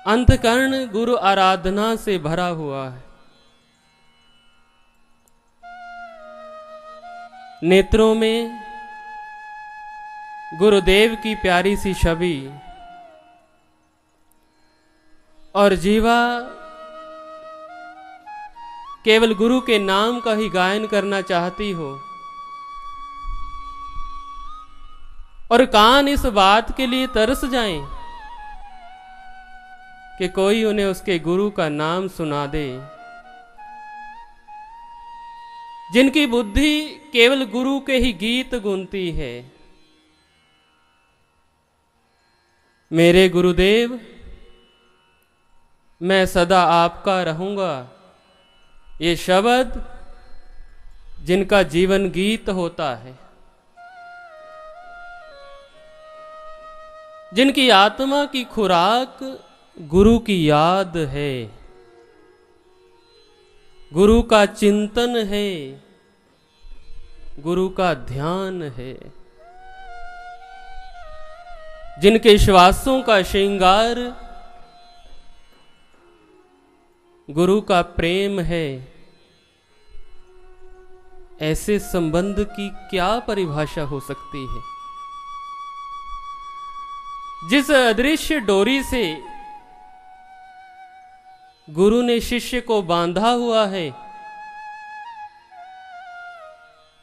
अंतकरण गुरु आराधना से भरा हुआ है। नेत्रों में गुरुदेव की प्यारी सी छवि और जीवा केवल गुरु के नाम का ही गायन करना चाहती हो और कान इस बात के लिए तरस जाएं कि कोई उन्हें उसके गुरु का नाम सुना दे। जिनकी बुद्धि केवल गुरु के ही गीत गुनती है। मेरे गुरुदेव, मैं सदा आपका रहूंगा, ये शब्द जिनका जीवन गीत होता है, जिनकी आत्मा की खुराक गुरु की याद है, गुरु का चिंतन है, गुरु का ध्यान है, जिनके श्वासों का श्रृंगार गुरु का प्रेम है, ऐसे संबंध की क्या परिभाषा हो सकती है। जिस अदृश्य डोरी से गुरु ने शिष्य को बांधा हुआ है,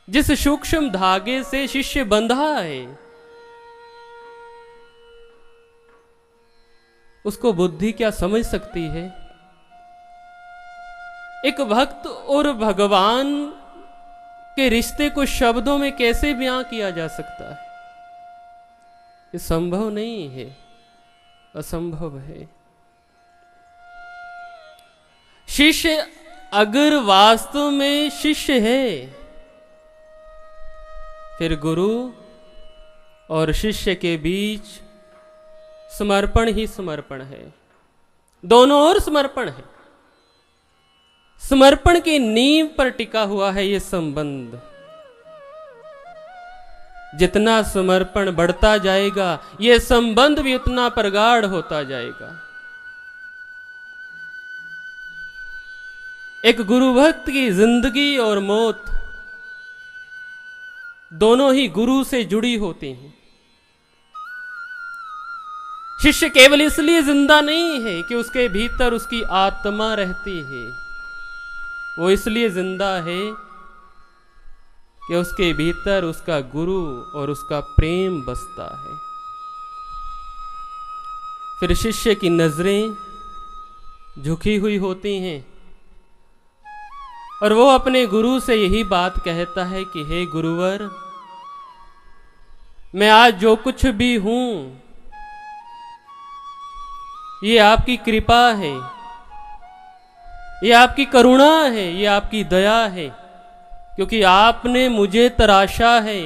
जिस सूक्ष्म धागे से शिष्य बंधा है, उसको बुद्धि क्या समझ सकती है। एक भक्त और भगवान के रिश्ते को शब्दों में कैसे बयां किया जा सकता है। ये संभव नहीं है, असंभव है। शिष्य अगर वास्तव में शिष्य है, फिर गुरु और शिष्य के बीच समर्पण ही समर्पण है। दोनों ओर समर्पण है। समर्पण की नींव पर टिका हुआ है ये संबंध। जितना समर्पण बढ़ता जाएगा, ये संबंध भी उतना प्रगाढ़ होता जाएगा। एक गुरु भक्त की जिंदगी और मौत दोनों ही गुरु से जुड़ी होती हैं। शिष्य केवल इसलिए जिंदा नहीं है कि उसके भीतर उसकी आत्मा रहती है, वो इसलिए जिंदा है कि उसके भीतर उसका गुरु और उसका प्रेम बसता है। फिर शिष्य की नजरें झुकी हुई होती हैं और वो अपने गुरु से यही बात कहता है कि हे गुरुवर, मैं आज जो कुछ भी हूं, ये आपकी कृपा है, ये आपकी करुणा है, ये आपकी दया है, क्योंकि आपने मुझे तराशा है,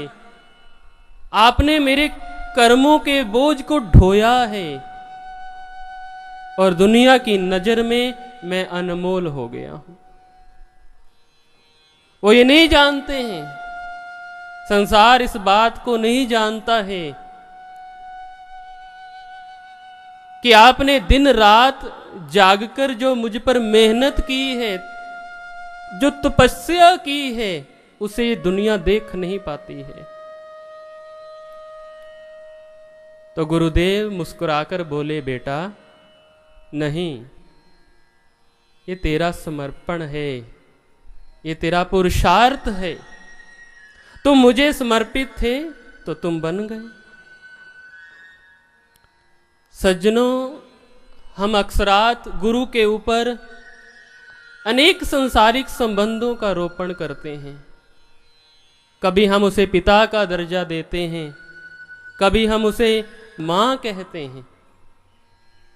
आपने मेरे कर्मों के बोझ को ढोया है और दुनिया की नजर में मैं अनमोल हो गया हूं। वो ये नहीं जानते हैं, संसार इस बात को नहीं जानता है कि आपने दिन रात जागकर जो मुझ पर मेहनत की है, जो तपस्या की है, उसे ये दुनिया देख नहीं पाती है। तो गुरुदेव मुस्कुराकर बोले, बेटा नहीं, ये तेरा समर्पण है, ये तेरा पुरुषार्थ है। तुम मुझे समर्पित थे तो तुम बन गए। सज्जनों, हम अक्सरात गुरु के ऊपर अनेक संसारिक संबंधों का रोपण करते हैं। कभी हम उसे पिता का दर्जा देते हैं, कभी हम उसे मां कहते हैं,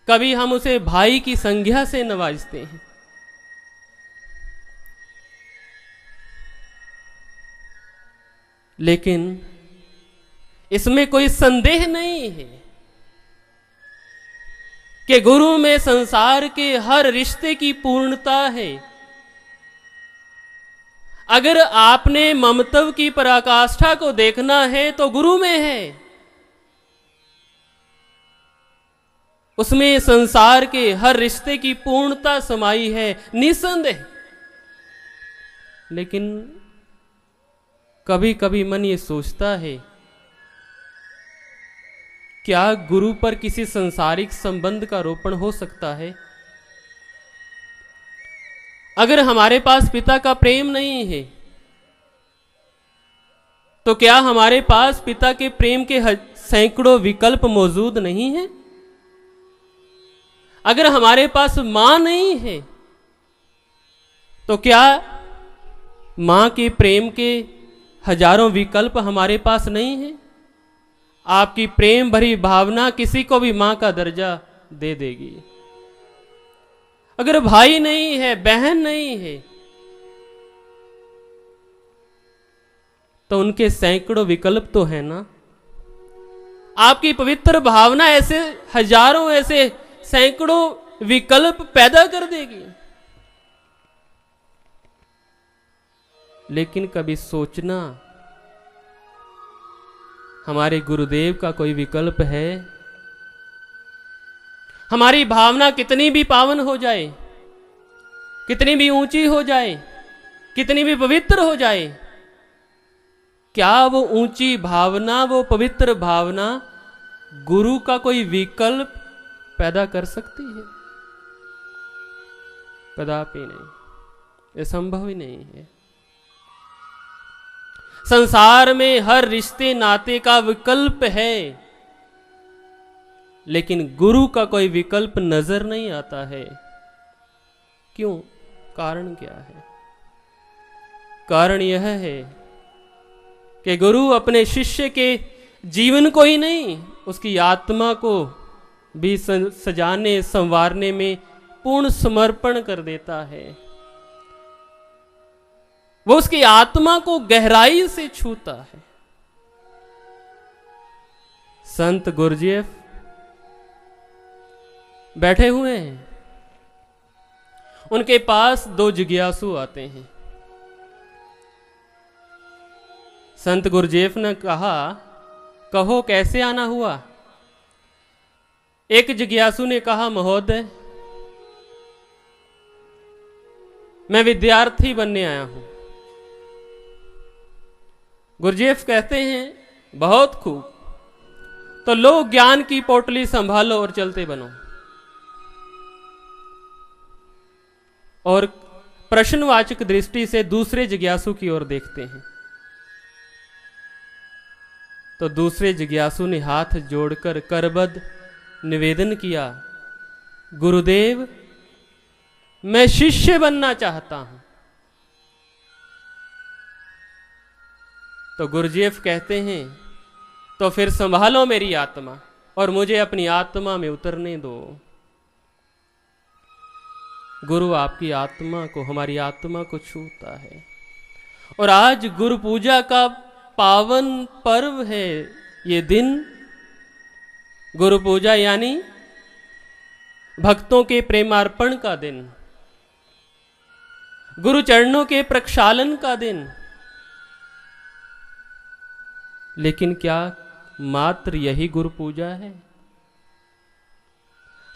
कभी हम उसे भाई की संज्ञा से नवाजते हैं। लेकिन इसमें कोई संदेह नहीं है कि गुरु में संसार के हर रिश्ते की पूर्णता है। अगर आपने ममत्व की पराकाष्ठा को देखना है तो गुरु में है। उसमें संसार के हर रिश्ते की पूर्णता समाई है, निसंदेह। लेकिन कभी कभी मन ये सोचता है, क्या गुरु पर किसी संसारिक संबंध का रोपण हो सकता है? अगर हमारे पास पिता का प्रेम नहीं है, तो क्या हमारे पास पिता के प्रेम के सैकड़ों विकल्प मौजूद नहीं है? अगर हमारे पास मां नहीं है, तो क्या मां के प्रेम के हजारों विकल्प हमारे पास नहीं है? आपकी प्रेम भरी भावना किसी को भी मां का दर्जा दे देगी। अगर भाई नहीं है, बहन नहीं है, तो उनके सैकड़ों विकल्प तो है ना। आपकी पवित्र भावना ऐसे हजारों, ऐसे सैकड़ों विकल्प पैदा कर देगी। लेकिन कभी सोचना, हमारे गुरुदेव का कोई विकल्प है? हमारी भावना कितनी भी पावन हो जाए, कितनी भी ऊंची हो जाए, कितनी भी पवित्र हो जाए, क्या वो ऊंची भावना, वो पवित्र भावना गुरु का कोई विकल्प पैदा कर सकती है? कदापि नहीं, ये संभव ही नहीं है। संसार में हर रिश्ते नाते का विकल्प है, लेकिन गुरु का कोई विकल्प नजर नहीं आता है। क्यों? कारण क्या है? कारण यह है कि गुरु अपने शिष्य के जीवन को ही नहीं, उसकी आत्मा को भी सजाने संवारने में पूर्ण समर्पण कर देता है। वो उसकी आत्मा को गहराई से छूता है। संत गुरजेफ बैठे हुए हैं, उनके पास दो जिज्ञासु आते हैं। संत गुरजेफ ने कहा, कहो कैसे आना हुआ? एक जिज्ञासु ने कहा, महोदय मैं विद्यार्थी बनने आया हूं। गुरजेफ कहते हैं, बहुत खूब, तो लो ज्ञान की पोटली संभालो और चलते बनो। और प्रश्नवाचक दृष्टि से दूसरे जिज्ञासु की ओर देखते हैं। तो दूसरे जिज्ञासु ने हाथ जोड़कर करबद्ध निवेदन किया, गुरुदेव मैं शिष्य बनना चाहता हूं। तो गुरजेफ कहते हैं, तो फिर संभालो मेरी आत्मा और मुझे अपनी आत्मा में उतरने दो। गुरु आपकी आत्मा को, हमारी आत्मा को छूता है। और आज गुरु पूजा का पावन पर्व है ये दिन। गुरु पूजा यानी भक्तों के प्रेमार्पण का दिन, गुरु चरणों के प्रक्षालन का दिन। लेकिन क्या मात्र यही गुरु पूजा है?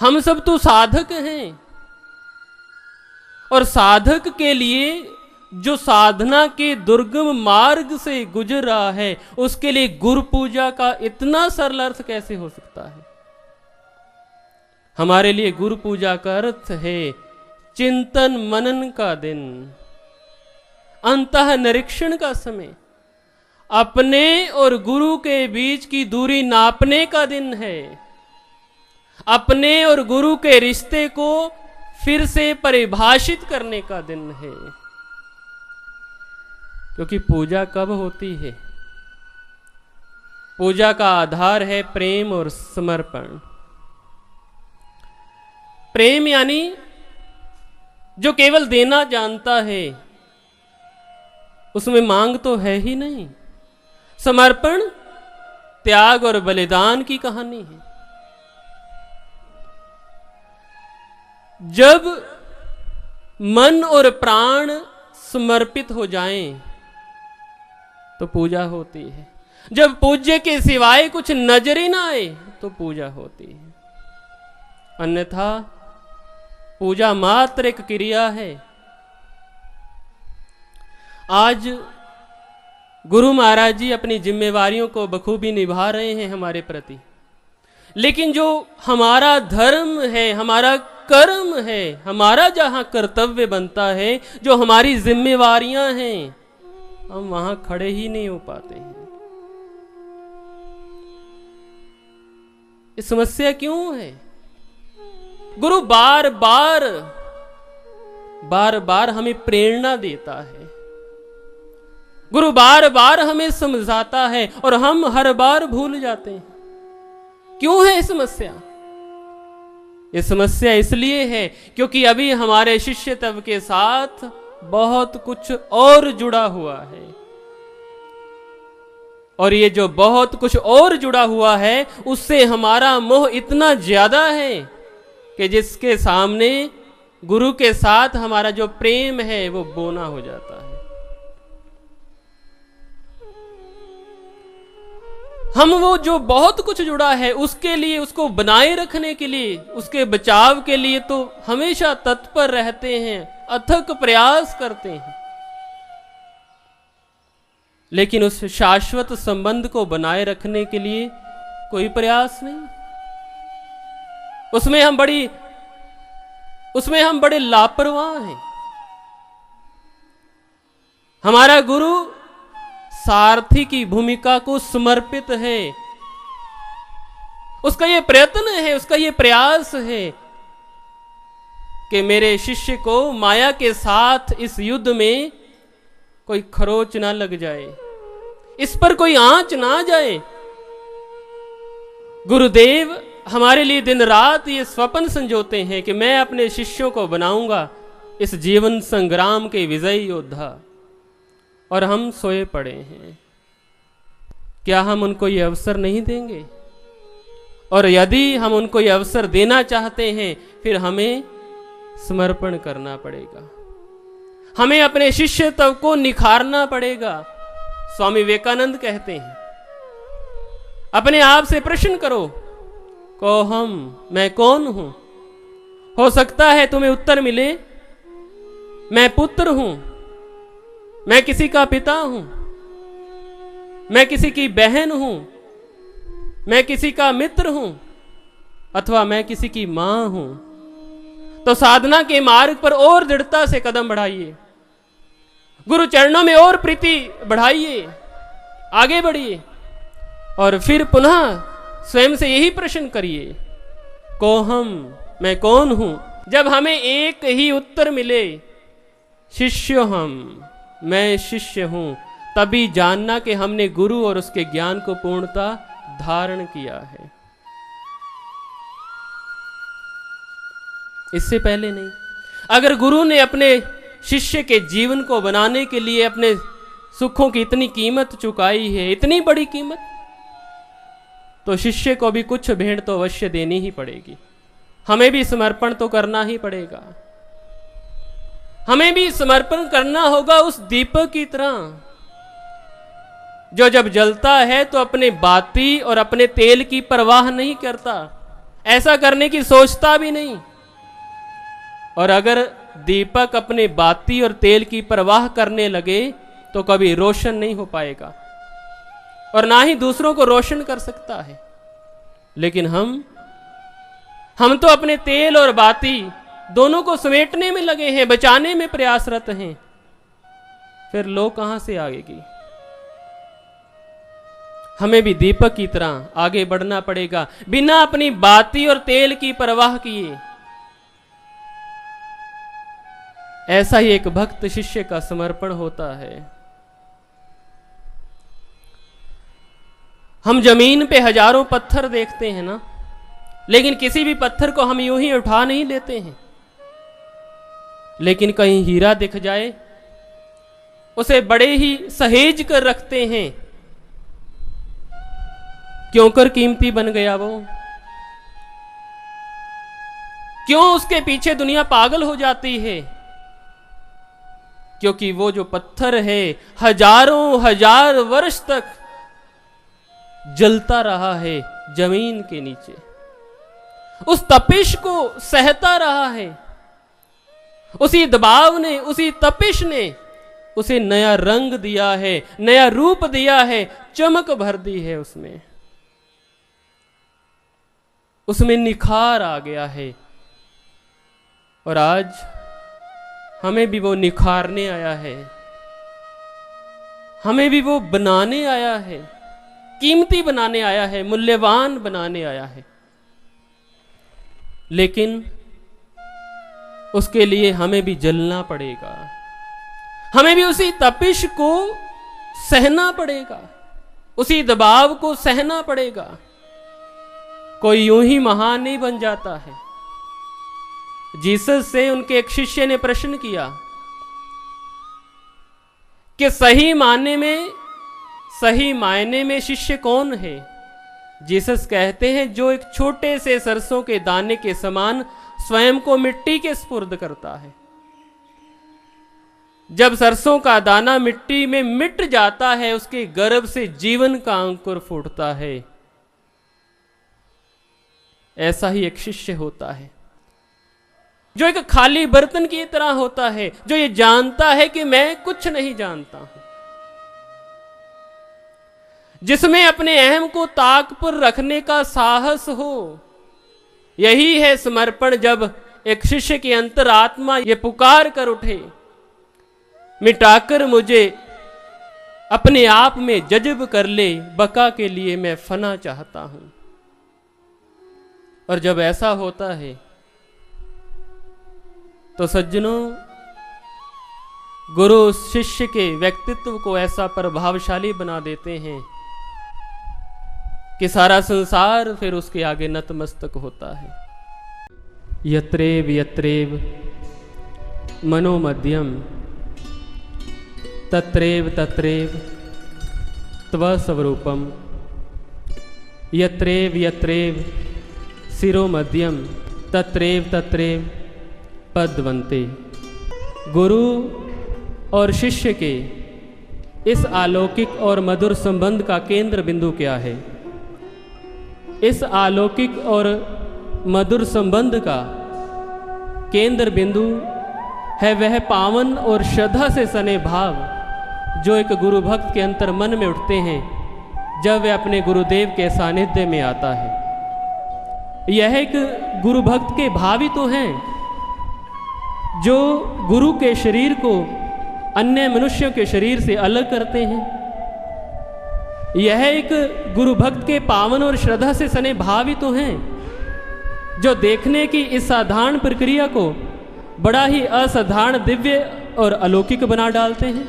हम सब तो साधक हैं, और साधक के लिए जो साधना के दुर्गम मार्ग से गुजर रहा है, उसके लिए गुरु पूजा का इतना सरल अर्थ कैसे हो सकता है? हमारे लिए गुरु पूजा का अर्थ है चिंतन मनन का दिन, अंतः निरीक्षण का समय, अपने और गुरु के बीच की दूरी नापने का दिन है, अपने और गुरु के रिश्ते को फिर से परिभाषित करने का दिन है। क्योंकि पूजा कब होती है? पूजा का आधार है प्रेम और समर्पण। प्रेम यानी जो केवल देना जानता है, उसमें मांग तो है ही नहीं। समर्पण त्याग और बलिदान की कहानी है। जब मन और प्राण समर्पित हो जाएं, तो पूजा होती है। जब पूज्य के सिवाय कुछ नजर ही ना आए, तो पूजा होती है। अन्यथा पूजा मात्र एक क्रिया है। आज गुरु महाराज जी अपनी जिम्मेवारियों को बखूबी निभा रहे हैं हमारे प्रति, लेकिन जो हमारा धर्म है, हमारा कर्म है, हमारा जहां कर्तव्य बनता है, जो हमारी जिम्मेवारियां हैं, हम वहां खड़े ही नहीं हो पाते हैं। ये समस्या क्यों है? गुरु बार बार हमें प्रेरणा देता है, गुरु बार बार हमें समझाता है और हम हर बार भूल जाते हैं। क्यों है ये समस्या? ये समस्या इसलिए है क्योंकि अभी हमारे शिष्यत्व के साथ बहुत कुछ और जुड़ा हुआ है, और ये जो बहुत कुछ और जुड़ा हुआ है उससे हमारा मोह इतना ज्यादा है कि जिसके सामने गुरु के साथ हमारा जो प्रेम है वो बोना हो जाता है। हम वो जो बहुत कुछ जुड़ा है उसके लिए, उसको बनाए रखने के लिए, उसके बचाव के लिए तो हमेशा तत्पर रहते हैं, अथक प्रयास करते हैं, लेकिन उस शाश्वत संबंध को बनाए रखने के लिए कोई प्रयास नहीं। उसमें हम बड़े लापरवाह हैं। हमारा गुरु सारथी की भूमिका को समर्पित है, उसका ये प्रयत्न है, उसका ये प्रयास है कि मेरे शिष्य को माया के साथ इस युद्ध में कोई खरोच ना लग जाए, इस पर कोई आंच ना जाए। गुरुदेव हमारे लिए दिन रात ये स्वप्न संजोते हैं कि मैं अपने शिष्यों को बनाऊंगा इस जीवन संग्राम के विजयी योद्धा, और हम सोए पड़े हैं। क्या हम उनको ये अवसर नहीं देंगे? और यदि हम उनको ये अवसर देना चाहते हैं फिर हमें समर्पण करना पड़ेगा, हमें अपने शिष्यत्व को निखारना पड़ेगा। स्वामी विवेकानंद कहते हैं, अपने आप से प्रश्न करो, को हम, मैं कौन हूं? हो सकता है तुम्हें उत्तर मिले, मैं पुत्र हूं, मैं किसी का पिता हूं, मैं किसी की बहन हूं, मैं किसी का मित्र हूं, अथवा मैं किसी की मां हूं। तो साधना के मार्ग पर और दृढ़ता से कदम बढ़ाइए, गुरु चरणों में और प्रीति बढ़ाइए, आगे बढ़िए, और फिर पुनः स्वयं से यही प्रश्न करिए, को हम, मैं कौन हूं? जब हमें एक ही उत्तर मिले, शिष्य हम, मैं शिष्य हूं, तभी जानना कि हमने गुरु और उसके ज्ञान को पूर्णता धारण किया है, इससे पहले नहीं। अगर गुरु ने अपने शिष्य के जीवन को बनाने के लिए अपने सुखों की इतनी कीमत चुकाई है, इतनी बड़ी कीमत, तो शिष्य को भी कुछ भेंट तो अवश्य देनी ही पड़ेगी। हमें भी समर्पण तो करना ही पड़ेगा, हमें भी समर्पण करना होगा उस दीपक की तरह, जो जब जलता है तो अपने बाती और अपने तेल की परवाह नहीं करता, ऐसा करने की सोचता भी नहीं। और अगर दीपक अपने बाती और तेल की परवाह करने लगे तो कभी रोशन नहीं हो पाएगा और ना ही दूसरों को रोशन कर सकता है। लेकिन हम तो अपने तेल और बाती दोनों को समेटने में लगे हैं, बचाने में प्रयासरत हैं, फिर लो कहां से आएगी? हमें भी दीपक की तरह आगे बढ़ना पड़ेगा, बिना अपनी बाती और तेल की परवाह किए। ऐसा ही एक भक्त शिष्य का समर्पण होता है। हम जमीन पे हजारों पत्थर देखते हैं ना, लेकिन किसी भी पत्थर को हम यूं ही उठा नहीं लेते हैं। लेकिन कहीं हीरा दिख जाए, उसे बड़े ही सहेज कर रखते हैं। क्यों कर कीमती बन गया वो? क्यों उसके पीछे दुनिया पागल हो जाती है? क्योंकि वो जो पत्थर है हजारों हजार वर्ष तक जलता रहा है जमीन के नीचे। उस तपिश को सहता रहा है। उसी दबाव ने, उसी तपिश ने उसे नया रंग दिया है, नया रूप दिया है, चमक भर दी है उसमें। उसमें निखार आ गया है। और आज हमें भी वो निखारने आया है, हमें भी वो बनाने आया है, कीमती बनाने आया है, मूल्यवान बनाने आया है। लेकिन उसके लिए हमें भी जलना पड़ेगा, हमें भी उसी तपिश को सहना पड़ेगा, उसी दबाव को सहना पड़ेगा। कोई यूं ही महान नहीं बन जाता है। जीसस से उनके एक शिष्य ने प्रश्न किया कि सही मायने में शिष्य कौन है? जीसस कहते हैं जो एक छोटे से सरसों के दाने के समान स्वयं को मिट्टी के स्पुर्द करता है। जब सरसों का दाना मिट्टी में मिट जाता है, उसके गर्भ से जीवन का अंकुर फूटता है। ऐसा ही एक शिष्य होता है, जो एक खाली बर्तन की तरह होता है, जो ये जानता है कि मैं कुछ नहीं जानता हूं, जिसमें अपने अहम को ताक पर रखने का साहस हो। यही है समर्पण, जब एक शिष्य की अंतरात्मा ये पुकार कर उठे, मिटाकर मुझे अपने आप में जज्ब कर ले, बका के लिए मैं फना चाहता हूं। और जब ऐसा होता है तो सज्जनों, गुरु उस शिष्य के व्यक्तित्व को ऐसा प्रभावशाली बना देते हैं कि सारा संसार फिर उसके आगे नतमस्तक होता है। यत्रेव यत्रेव मनोमध्यम तत्रेव तत्रेव त्वस्वरूपम यत्रेव यत्रेव शिरोमध्यम तत्रेव तत्रेव पद्वन्ते। गुरु और शिष्य के इस अलौकिक और मधुर संबंध का केंद्र बिंदु क्या है? इस अलौकिक और मधुर संबंध का केंद्र बिंदु है वह पावन और श्रद्धा से सने भाव जो एक गुरु भक्त के अंतर मन में उठते हैं जब वह अपने गुरुदेव के सानिध्य में आता है। यह एक गुरु भक्त के भाव ही तो हैं जो गुरु के शरीर को अन्य मनुष्यों के शरीर से अलग करते हैं। यह एक गुरु भक्त के पावन और श्रद्धा से सने भाव ही तो हैं जो देखने की इस साधारण प्रक्रिया को बड़ा ही असाधारण, दिव्य और अलौकिक बना डालते हैं।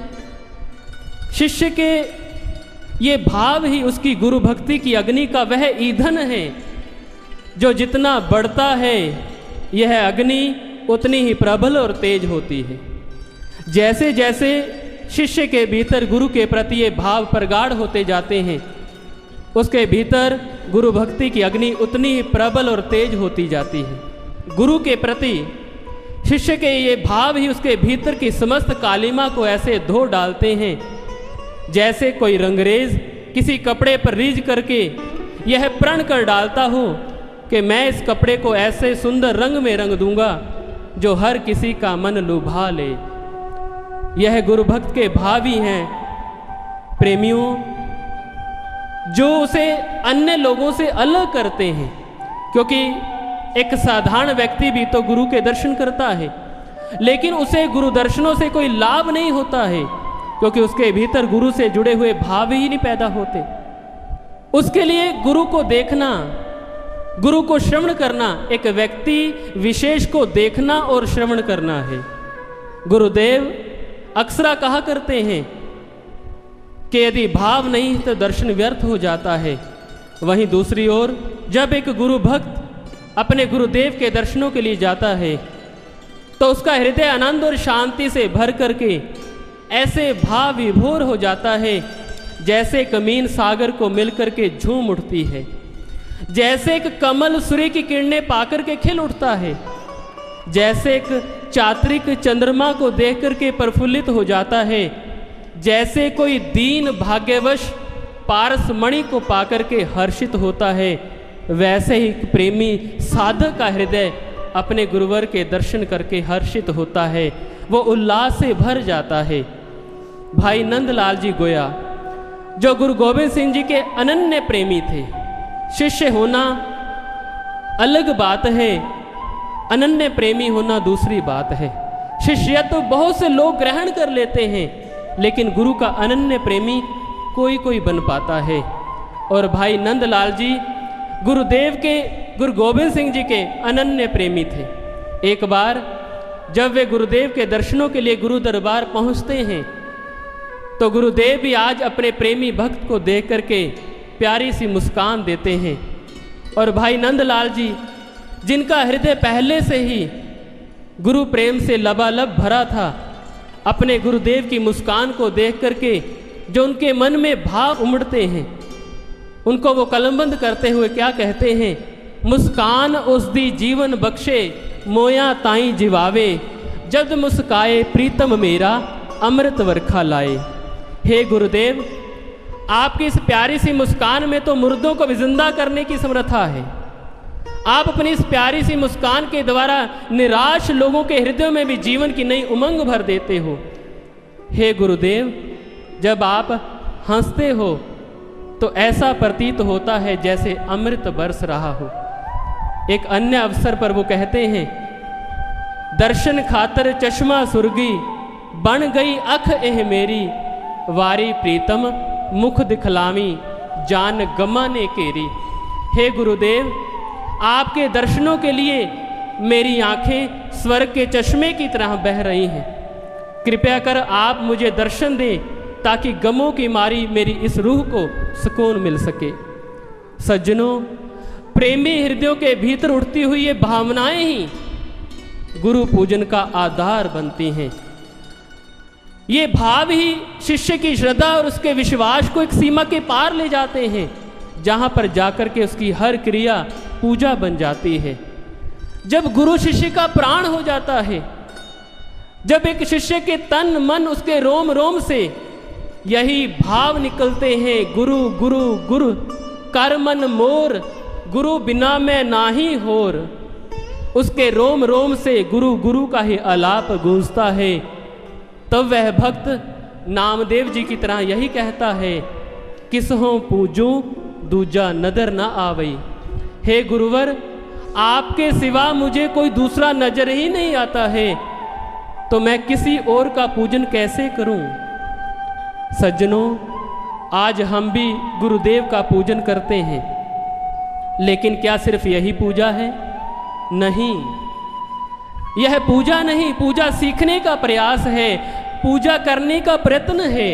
शिष्य के ये भाव ही उसकी गुरु भक्ति की अग्नि का वह ईंधन है जो जितना बढ़ता है यह अग्नि उतनी ही प्रबल और तेज होती है। जैसे जैसे शिष्य के भीतर गुरु के प्रति ये भाव प्रगाढ़ होते जाते हैं, उसके भीतर गुरु भक्ति की अग्नि उतनी ही प्रबल और तेज होती जाती है। गुरु के प्रति शिष्य के ये भाव ही उसके भीतर की समस्त कालिमा को ऐसे धो डालते हैं जैसे कोई रंगरेज किसी कपड़े पर रीझ करके यह प्रण कर डालता हो कि मैं इस कपड़े को ऐसे सुंदर रंग में रंग दूंगा जो हर किसी का मन लुभा ले। यह गुरु भक्त के भाव ही हैं प्रेमियों, जो उसे अन्य लोगों से अलग करते हैं। क्योंकि एक साधारण व्यक्ति भी तो गुरु के दर्शन करता है, लेकिन उसे गुरु दर्शनों से कोई लाभ नहीं होता है क्योंकि उसके भीतर गुरु से जुड़े हुए भाव ही नहीं पैदा होते। उसके लिए गुरु को देखना, गुरु को श्रवण करना, एक व्यक्ति विशेष को देखना और श्रवण करना है। गुरुदेव अक्सरा कहा करते हैं कि यदि भाव नहीं तो दर्शन व्यर्थ हो जाता है। वहीं दूसरी ओर जब एक गुरु भक्त अपने गुरुदेव के दर्शनों के लिए जाता है तो उसका हृदय आनंद और शांति से भर करके ऐसे भाव विभोर हो जाता है जैसे कमीन सागर को मिलकर के झूम उठती है, जैसे एक कमल सूर्य की किरणें पाकर के खिल उठता है, जैसे एक चात्रिक चंद्रमा को देख करके प्रफुल्लित हो जाता है, जैसे कोई दीन भाग्यवश पारस मणि को पाकर के हर्षित होता है। वैसे ही प्रेमी साधक का हृदय अपने गुरुवर के दर्शन करके हर्षित होता है, वो उल्लास से भर जाता है। भाई नंदलाल जी गोया जो गुरु गोबिंद सिंह जी के अनन्य प्रेमी थे, शिष्य होना अलग बात है, अनन्य प्रेमी होना दूसरी बात है। शिष्य तो बहुत से लोग ग्रहण कर लेते हैं, लेकिन गुरु का अनन्य प्रेमी कोई कोई बन पाता है। और भाई नंदलाल जी गुरुदेव के, गुरु गोबिंद सिंह जी के अनन्य प्रेमी थे। एक बार जब वे गुरुदेव के दर्शनों के लिए गुरु दरबार पहुंचते हैं, तो गुरुदेव भी आज अपने प्रेमी भक्त को देख करके प्यारी सी मुस्कान देते हैं। और भाई नंदलाल जी, जिनका हृदय पहले से ही गुरु प्रेम से लबालब भरा था, अपने गुरुदेव की मुस्कान को देख करके जो उनके मन में भाव उमड़ते हैं, उनको वो कलमबंद करते हुए क्या कहते हैं? मुस्कान उस दी जीवन बख्शे, मोया ताई जिवावे, जब मुस्काए प्रीतम मेरा, अमृत वर्खा लाए। हे गुरुदेव, आपकी इस प्यारी सी मुस्कान में तो मुर्दों को भी जिंदा करने की समर्था है। आप अपनी इस प्यारी सी मुस्कान के द्वारा निराश लोगों के हृदयों में भी जीवन की नई उमंग भर देते हो। हे गुरुदेव, जब आप हंसते हो तो ऐसा प्रतीत होता है जैसे अमृत बरस रहा हो। एक अन्य अवसर पर वो कहते हैं, दर्शन खातर चश्मा सुरगी, बन गई अख एह मेरी, वारी प्रीतम मुख दिखलावी, जान गमा ने केरी। हे गुरुदेव, आपके दर्शनों के लिए मेरी आंखें स्वर्ग के चश्मे की तरह बह रही हैं। कृपया कर आप मुझे दर्शन दें, ताकि गमों की मारी मेरी इस रूह को सुकून मिल सके। सज्जनों, प्रेमी हृदयों के भीतर उठती हुई ये भावनाएं ही गुरु पूजन का आधार बनती हैं। ये भाव ही शिष्य की श्रद्धा और उसके विश्वास को एक सीमा के पार ले जाते हैं, जहां पर जाकर के उसकी हर क्रिया पूजा बन जाती है। जब गुरु शिष्य का प्राण हो जाता है, जब एक शिष्य के तन मन उसके रोम रोम से यही भाव निकलते हैं, गुरु गुरु गुरु कर मन मोर, गुरु बिना मैं नाही होर, उसके रोम रोम से गुरु गुरु का ही आलाप गूंजता है, तब वह भक्त नामदेव जी की तरह यही कहता है, किसहों पूजूं दूजा नजर ना आवई। हे गुरुवर, आपके सिवा मुझे कोई दूसरा नजर ही नहीं आता है, तो मैं किसी और का पूजन कैसे करूं। सज्जनों, आज हम भी गुरुदेव का पूजन करते हैं, लेकिन क्या सिर्फ यही पूजा है? नहीं, यह पूजा नहीं, पूजा सीखने का प्रयास है, पूजा करने का प्रयत्न है,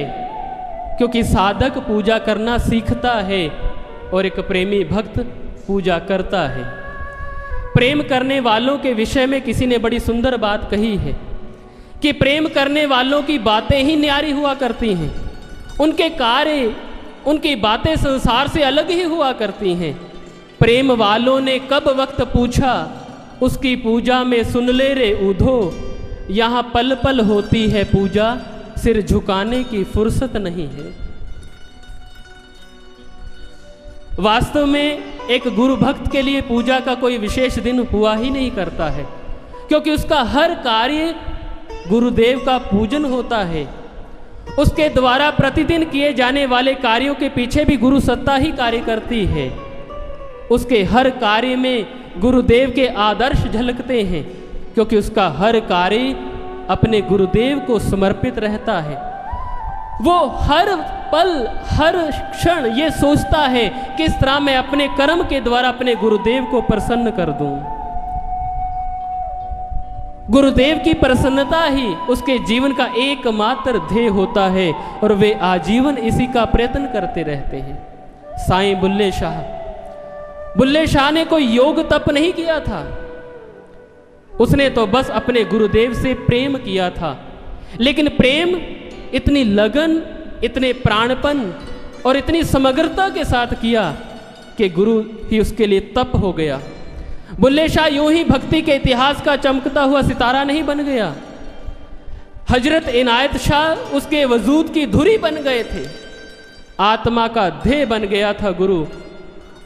क्योंकि साधक पूजा करना सीखता है और एक प्रेमी भक्त पूजा करता है। प्रेम करने वालों के विषय में किसी ने बड़ी सुंदर बात कही है कि प्रेम करने वालों की बातें ही न्यारी हुआ करती हैं, उनके कार्य, उनकी बातें संसार से अलग ही हुआ करती हैं। प्रेम वालों ने कब वक्त पूछा, उसकी पूजा में सुन ले रे ऊधो, यहाँ पल पल होती है पूजा, सिर झुकाने की फुर्सत नहीं है। वास्तव में एक गुरु भक्त के लिए पूजा का कोई विशेष दिन हुआ ही नहीं करता है, क्योंकि उसका हर कार्य गुरुदेव का पूजन होता है। उसके द्वारा प्रतिदिन किए जाने वाले कार्यों के पीछे भी गुरु सत्ता ही कार्य करती है। उसके हर कार्य में गुरुदेव के आदर्श झलकते हैं, क्योंकि उसका हर कार्य अपने गुरुदेव को समर्पित रहता है। वो हर पल हर क्षण ये सोचता है किस तरह मैं अपने कर्म के द्वारा अपने गुरुदेव को प्रसन्न कर दूं। गुरुदेव की प्रसन्नता ही उसके जीवन का एकमात्र ध्येय होता है, और वे आजीवन इसी का प्रयत्न करते रहते हैं। साईं बुल्ले शाह ने कोई योग तप नहीं किया था, उसने तो बस अपने गुरुदेव से प्रेम किया था, लेकिन प्रेम इतनी लगन, इतने प्राणपन और इतनी समग्रता के साथ किया कि गुरु ही उसके लिए तप हो गया। बुल्ले शाह यूं ही भक्ति के इतिहास का चमकता हुआ सितारा नहीं बन गया, हजरत इनायत शाह उसके वजूद की धुरी बन गए थे, आत्मा का ध्येय बन गया था गुरु।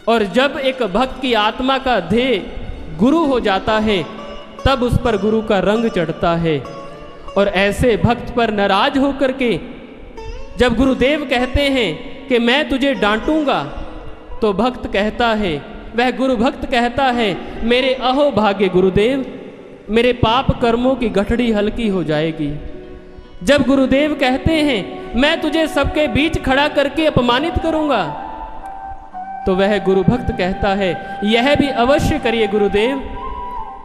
और जब एक भक्त की आत्मा का ध्येय गुरु हो जाता है तब उस पर गुरु का रंग चढ़ता है। और ऐसे भक्त पर नाराज होकर के जब गुरुदेव कहते हैं कि मैं तुझे डांटूंगा, तो भक्त कहता है, वह गुरु भक्त कहता है, मेरे अहो भाग्य गुरुदेव, मेरे पाप कर्मों की गठड़ी हल्की हो जाएगी। जब गुरुदेव कहते हैं मैं तुझे सबके बीच खड़ा करके अपमानित करूंगा, तो वह गुरु भक्त कहता है, यह भी अवश्य करिए गुरुदेव,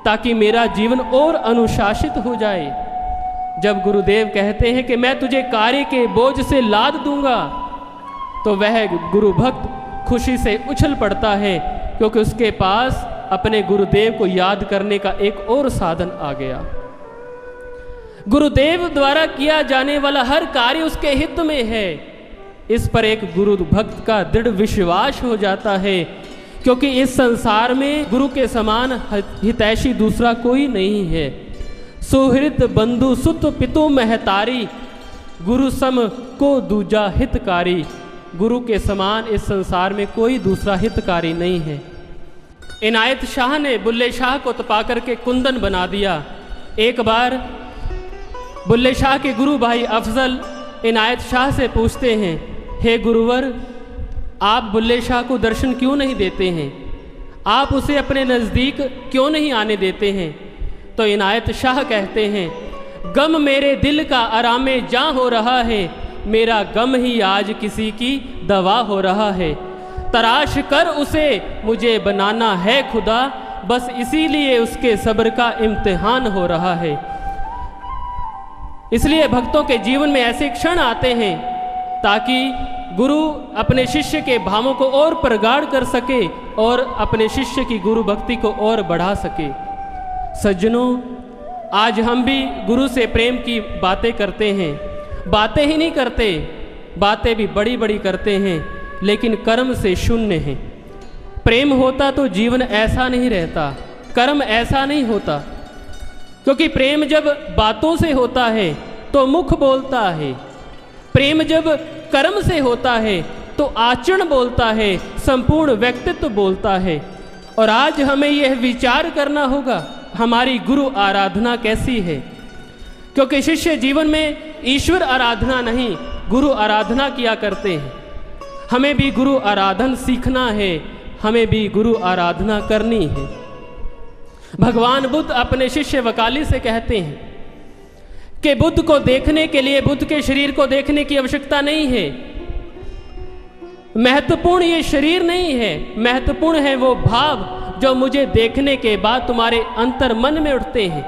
ताकि मेरा जीवन और अनुशासित हो जाए। जब गुरुदेव कहते हैं कि मैं तुझे कार्य के बोझ से लाद दूंगा, तो वह गुरु भक्त खुशी से उछल पड़ता है, क्योंकि उसके पास अपने गुरुदेव को याद करने का एक और साधन आ गया। गुरुदेव द्वारा किया जाने वाला हर कार्य उसके हित में है, इस पर एक गुरु भक्त का दृढ़ विश्वास हो जाता है, क्योंकि इस संसार में गुरु के समान हितैषी दूसरा कोई नहीं है। सुहृद बंधु सुत पितु महतारी, गुरु सम को दूजा हितकारी। गुरु के समान इस संसार में कोई दूसरा हितकारी नहीं है। इनायत शाह ने बुल्ले शाह को तपा करके कुंदन बना दिया। एक बार बुल्ले शाह के गुरु भाई अफजल इनायत शाह से पूछते हैं, हे गुरुवर, आप बुल्ले शाह को दर्शन क्यों नहीं देते हैं? आप उसे अपने नज़दीक क्यों नहीं आने देते हैं? तो इनायत शाह कहते हैं, गम मेरे दिल का आरामे जां हो रहा है, मेरा गम ही आज किसी की दवा हो रहा है। तराश कर उसे मुझे बनाना है खुदा, बस इसीलिए उसके सब्र का इम्तिहान हो रहा है। इसलिए भक्तों के जीवन में ऐसे क्षण आते हैं ताकि गुरु अपने शिष्य के भावों को और प्रगाढ़ कर सके और अपने शिष्य की गुरु भक्ति को और बढ़ा सके। सज्जनों, आज हम भी गुरु से प्रेम की बातें करते हैं। बातें ही नहीं करते, बातें भी बड़ी बड़ी करते हैं, लेकिन कर्म से शून्य हैं। प्रेम होता तो जीवन ऐसा नहीं रहता, कर्म ऐसा नहीं होता। क्योंकि प्रेम जब बातों से होता है तो मुख बोलता है, प्रेम जब कर्म से होता है तो आचरण बोलता है, संपूर्ण व्यक्तित्व बोलता है। और आज हमें यह विचार करना होगा हमारी गुरु आराधना कैसी है, क्योंकि शिष्य जीवन में ईश्वर आराधना नहीं, गुरु आराधना किया करते हैं। हमें भी गुरु आराधन सीखना है, हमें भी गुरु आराधना करनी है। भगवान बुद्ध अपने शिष्य वकाली से कहते हैं कि बुद्ध को देखने के लिए बुद्ध के शरीर को देखने की आवश्यकता नहीं है। महत्वपूर्ण ये शरीर नहीं है, महत्वपूर्ण है वो भाव जो मुझे देखने के बाद तुम्हारे अंतर मन में उठते हैं,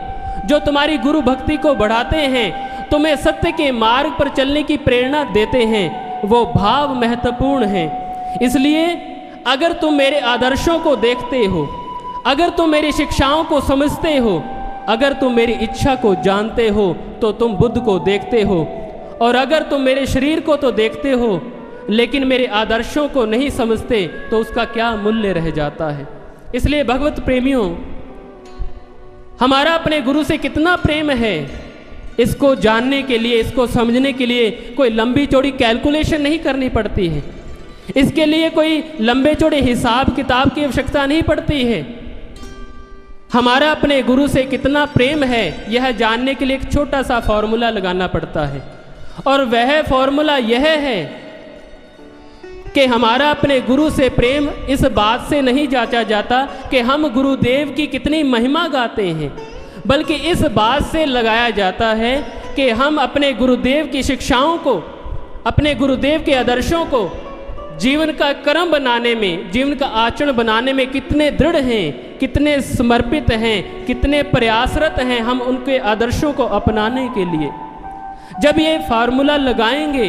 जो तुम्हारी गुरु भक्ति को बढ़ाते हैं, तुम्हें सत्य के मार्ग पर चलने की प्रेरणा देते हैं। वो भाव महत्वपूर्ण है। इसलिए अगर तुम मेरे आदर्शों को देखते हो, अगर तुम मेरी शिक्षाओं को समझते हो, अगर तुम मेरी इच्छा को जानते हो, तो तुम बुद्ध को देखते हो। और अगर तुम मेरे शरीर को तो देखते हो, लेकिन मेरे आदर्शों को नहीं समझते, तो उसका क्या मूल्य रह जाता है। इसलिए भगवत प्रेमियों, हमारा अपने गुरु से कितना प्रेम है, इसको जानने के लिए, इसको समझने के लिए कोई लंबी चौड़ी कैलकुलेशन नहीं करनी पड़ती है। इसके लिए कोई लंबे चौड़े हिसाब किताब की आवश्यकता नहीं पड़ती है। हमारा अपने गुरु से कितना प्रेम है, यह जानने के लिए एक छोटा सा फॉर्मूला लगाना पड़ता है। और वह फॉर्मूला यह है कि हमारा अपने गुरु से प्रेम इस बात से नहीं जांचा जाता कि हम गुरुदेव की कितनी महिमा गाते हैं, बल्कि इस बात से लगाया जाता है कि हम अपने गुरुदेव की शिक्षाओं को, अपने गुरुदेव के आदर्शों को जीवन का कर्म बनाने में, जीवन का आचरण बनाने में कितने दृढ़ हैं, कितने समर्पित हैं, कितने प्रयासरत हैं हम उनके आदर्शों को अपनाने के लिए। जब ये फार्मूला लगाएंगे,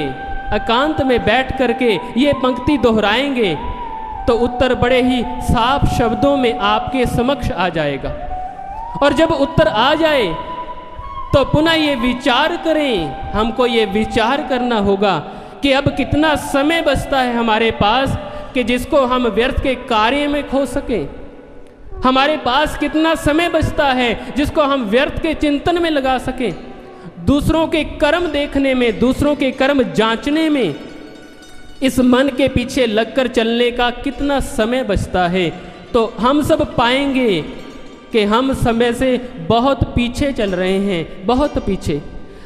एकांत में बैठ करके ये पंक्ति दोहराएंगे, तो उत्तर बड़े ही साफ शब्दों में आपके समक्ष आ जाएगा। और जब उत्तर आ जाए तो पुनः ये विचार करें, हमको ये विचार करना होगा कि अब कितना समय बचता है हमारे पास कि जिसको हम व्यर्थ के कार्य में खो सकें। हमारे पास कितना समय बचता है जिसको हम व्यर्थ के चिंतन में लगा सकें, दूसरों के कर्म देखने में, दूसरों के कर्म जांचने में। इस मन के पीछे लगकर चलने का कितना समय बचता है, तो हम सब पाएंगे कि हम समय से बहुत पीछे चल रहे हैं, बहुत पीछे।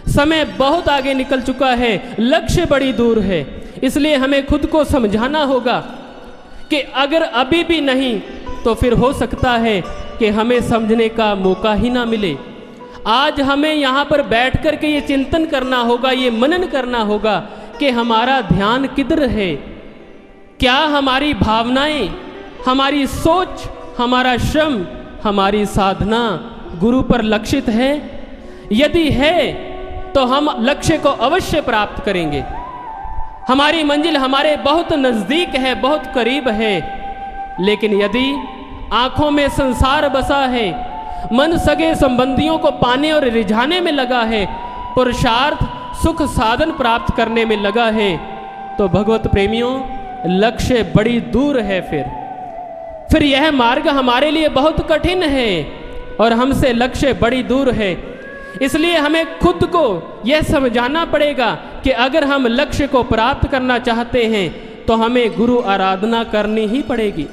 समय बहुत आगे निकल चुका है, लक्ष्य बड़ी दूर है। इसलिए हमें खुद को समझाना होगा कि अगर अभी भी नहीं तो फिर हो सकता है कि हमें समझने का मौका ही ना मिले। आज हमें यहाँ पर बैठ कर के ये चिंतन करना होगा, ये मनन करना होगा कि हमारा ध्यान किधर है, क्या हमारी भावनाएं, हमारी सोच, हमारा श्रम, हमारी साधना गुरु पर लक्षित है। यदि है तो हम लक्ष्य को अवश्य प्राप्त करेंगे। हमारी मंजिल हमारे बहुत नज़दीक है, बहुत करीब है। लेकिन यदि आंखों में संसार बसा है, मन सगे संबंधियों को पाने और रिझाने में लगा है, पुरुषार्थ सुख साधन प्राप्त करने में लगा है, तो भगवत प्रेमियों लक्ष्य बड़ी दूर है। फिर यह मार्ग हमारे लिए बहुत कठिन है और हमसे लक्ष्य बड़ी दूर है। इसलिए हमें खुद को यह समझाना पड़ेगा कि अगर हम लक्ष्य को प्राप्त करना चाहते हैं तो हमें गुरु आराधना करनी ही पड़ेगी।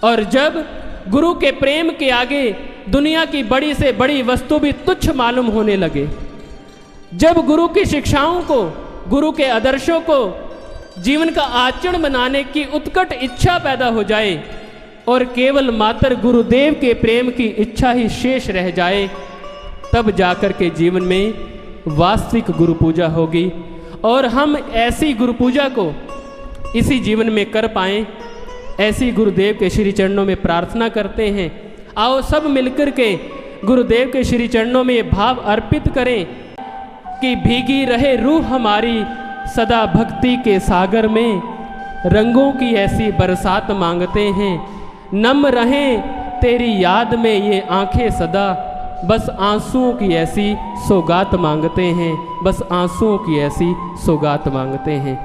और जब गुरु के प्रेम के आगे दुनिया की बड़ी से बड़ी वस्तु भी तुच्छ मालूम होने लगे, जब गुरु की शिक्षाओं को, गुरु के आदर्शों को जीवन का आचरण बनाने की उत्कट इच्छा पैदा हो जाए और केवल मात्र गुरुदेव के प्रेम की इच्छा ही शेष रह जाए, तब जाकर के जीवन में वास्तविक गुरु पूजा होगी। और हम ऐसी गुरु पूजा को इसी जीवन में कर पाएं, ऐसी गुरुदेव के श्री चरणों में प्रार्थना करते हैं। आओ सब मिलकर के गुरुदेव के श्री चरणों में ये भाव अर्पित करें कि भीगी रहे रूह हमारी सदा भक्ति के सागर में, रंगों की ऐसी बरसात मांगते हैं, नम रहें तेरी याद में ये आंखें सदा, बस आंसुओं की ऐसी सौगात मांगते हैं, बस आंसुओं की ऐसी सौगात मांगते हैं।